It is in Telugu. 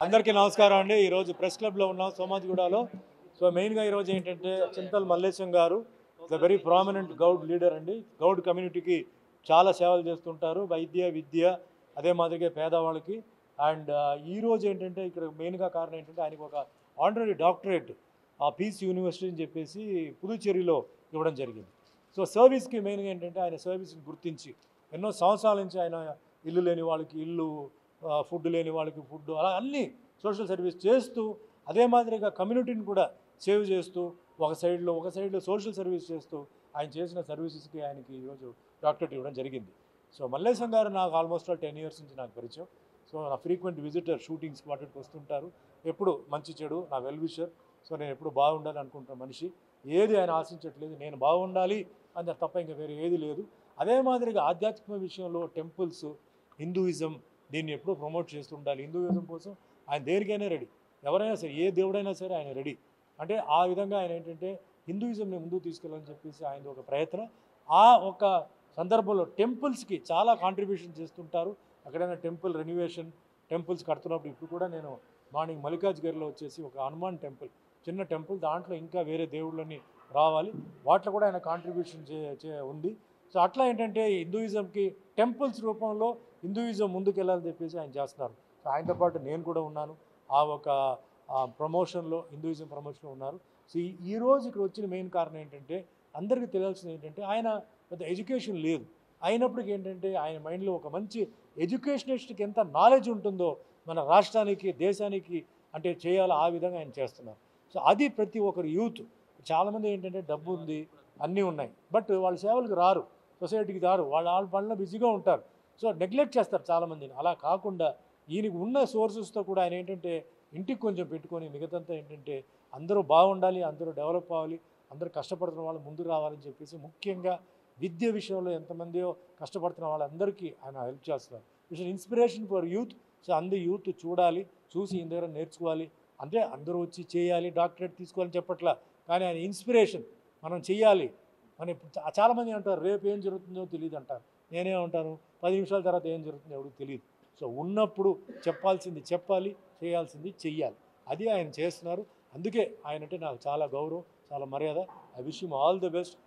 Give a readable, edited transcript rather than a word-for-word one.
అందరికీ నమస్కారం అండి. ఈరోజు ప్రెస్ క్లబ్లో ఉన్నాం సోమాజిగూడలో. సో మెయిన్గా ఈరోజు ఏంటంటే చింతల్ మల్లేశం గారు the very prominent Goud leader అండి. గౌడ్ కమ్యూనిటీకి చాలా సేవలు చేస్తుంటారు, వైద్య విద్య అదే మాదిరిగా పేదవాళ్ళకి. అండ్ ఈరోజు ఏంటంటే ఇక్కడ మెయిన్గా కారణం ఏంటంటే ఆయనకు ఒక ఆనరీ డాక్టరేట్ ఆ పీస్ యూనివర్సిటీ అని చెప్పేసి పుదుచ్చేరిలో ఇవ్వడం జరిగింది. సో సర్వీస్కి మెయిన్గా ఏంటంటే ఆయన సర్వీస్ని గుర్తించి ఎన్నో సంవత్సరాల నుంచి ఆయన ఇల్లు లేని వాళ్ళకి ఇల్లు, ఫుడ్ లేని వాళ్ళకి ఫుడ్, అలా అన్నీ సోషల్ సర్వీస్ చేస్తూ అదే మాదిరిగా కమ్యూనిటీని కూడా సేవ్ చేస్తూ ఒక సైడ్లో సోషల్ సర్వీస్ చేస్తూ ఆయన చేసిన సర్వీసెస్కి ఆయనకి ఈరోజు డాక్టరేట్ ఇవ్వడం జరిగింది. సో మల్లేశం గారు నాకు ఆల్మోస్ట్ 10 years నుంచి నాకు పరిచయం. సో నా ఫ్రీక్వెంట్ విజిటర్, షూటింగ్స్కి వాటికి వస్తుంటారు. ఎప్పుడు మంచి చెడు నా వెల్ విషర్. సో నేను ఎప్పుడు బాగుండాలి అనుకుంటున్న మనిషి. ఏది ఆయన ఆశించట్లేదు, నేను బాగుండాలి అని తప్ప ఇంకా వేరే ఏది లేదు. అదే మాదిరిగా ఆధ్యాత్మిక విషయంలో టెంపుల్స్, హిందూయిజం దీన్ని ఎప్పుడూ ప్రమోట్ చేస్తుండాలి. హిందూయిజం కోసం ఆయన దేనికైనా రెడీ, ఎవరైనా సరే ఏ దేవుడైనా సరే ఆయన రెడీ. అంటే ఆ విధంగా ఆయన ఏంటంటే హిందూయిజంని ముందుకు తీసుకెళ్ళాలని చెప్పేసి ఆయన ఒక ప్రయత్నం. ఆ ఒక సందర్భంలో టెంపుల్స్కి చాలా కాంట్రిబ్యూషన్ చేస్తుంటారు. అక్కడైనా టెంపుల్ రెన్యువేషన్, టెంపుల్స్ కడుతున్నప్పుడు ఇప్పుడు కూడా నేను మార్నింగ్ మల్లికార్జుగిరిలో వచ్చేసి ఒక హనుమాన్ టెంపుల్, చిన్న టెంపుల్, దాంట్లో ఇంకా వేరే దేవుళ్ళని రావాలి, వాటిలో కూడా ఆయన కాంట్రిబ్యూషన్ ఉంది. సో అట్లా ఏంటంటే హిందూయిజంకి టెంపుల్స్ రూపంలో హిందూయిజం ముందుకెళ్ళాలని చెప్పేసి ఆయన చేస్తున్నారు. సో ఆయనతో పాటు నేను కూడా ఉన్నాను ఆ ఒక ప్రమోషన్లో, హిందూయిజం ప్రమోషన్లో ఉన్నారు. సో ఈరోజు ఇక్కడ వచ్చిన మెయిన్ కారణం ఏంటంటే అందరికీ తెలియాల్సింది ఏంటంటే ఆయన పెద్ద ఎడ్యుకేషన్ లేదు, అయినప్పటికీ ఏంటంటే ఆయన మైండ్లో ఒక మంచి ఎడ్యుకేషనిస్ట్కి ఎంత నాలెడ్జ్ ఉంటుందో మన రాష్ట్రానికి, దేశానికి అంటే చేయాలో ఆ విధంగా ఆయన చేస్తున్నారు. సో అది ప్రతి ఒక్కరు యూత్. చాలామంది ఏంటంటే డబ్బు ఉంది, అన్నీ ఉన్నాయి, బట్ వాళ్ళ సేవలకు రారు, సొసైటీకి రారు, వాళ్ళ పనుల్లో బిజీగా ఉంటారు. సో నెగ్లెక్ట్ చేస్తారు చాలామందిని. అలా కాకుండా ఈయనకు ఉన్న సోర్సెస్తో కూడా ఆయన ఏంటంటే ఇంటికి కొంచెం పెట్టుకొని మిగతంతా ఏంటంటే అందరూ బాగుండాలి, అందరూ డెవలప్ అవ్వాలి, అందరూ కష్టపడుతున్న వాళ్ళు ముందుకు రావాలని చెప్పేసి ముఖ్యంగా విద్య విషయంలో ఎంతమందియో కష్టపడుతున్న వాళ్ళందరికీ ఆయన హెల్ప్ చేస్తున్నారు. It's inspiration for youth. So అందరూ యూత్ చూడాలి, చూసి ఈయన దగ్గర నేర్చుకోవాలి. అంటే అందరూ వచ్చి చేయాలి, డాక్టరేట్ తీసుకోవాలని చెప్పట్లా, కానీ ఆయన ఇన్స్పిరేషన్. మనం చెయ్యాలి. మనం ఇప్పుడు చాలామంది అంటారు రేపు ఏం జరుగుతుందో తెలియదు అంటారు. నేనేమంటాను 10 నిమిషాల తర్వాత ఏం జరుగుతుందో ఎవరికి తెలియదు. సో ఉన్నప్పుడు చెప్పాల్సింది చెప్పాలి, చేయాల్సింది చెయ్యాలి. అది ఆయన చేస్తున్నారు. అందుకే ఆయన అంటే నాకు చాలా గౌరవం, చాలా మర్యాద. I wish him all the best.